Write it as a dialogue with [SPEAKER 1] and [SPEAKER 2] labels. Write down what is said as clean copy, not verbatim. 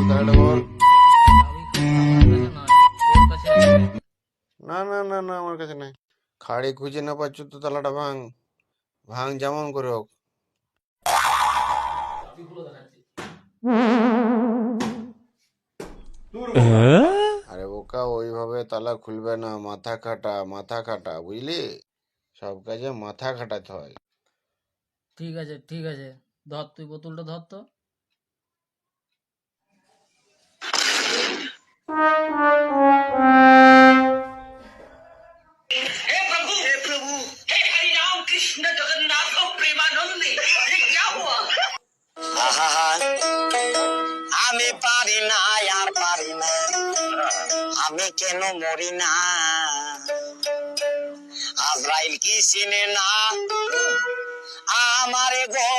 [SPEAKER 1] তাহলে বল। না না না না, আমার কাছে নাই। খাড়ি খুঁজে না পাচ্ছ তো তালাটা ভাঙ, ভাঙ যেমন করে হোক। আরে বোকা, ওইভাবে তালা খুলবে না, মাথা খাটা মাথা খাটা, বুঝলি? সব কাজে মাথা খাটাতে হয়।
[SPEAKER 2] ঠিক আছে ঠিক আছে, ধর তুই বোতলটা ধর তো।
[SPEAKER 3] আমি পারি না, আর পারি না, আমি কেন মরি না? আজরাইল কি চিনে না আমারে গো?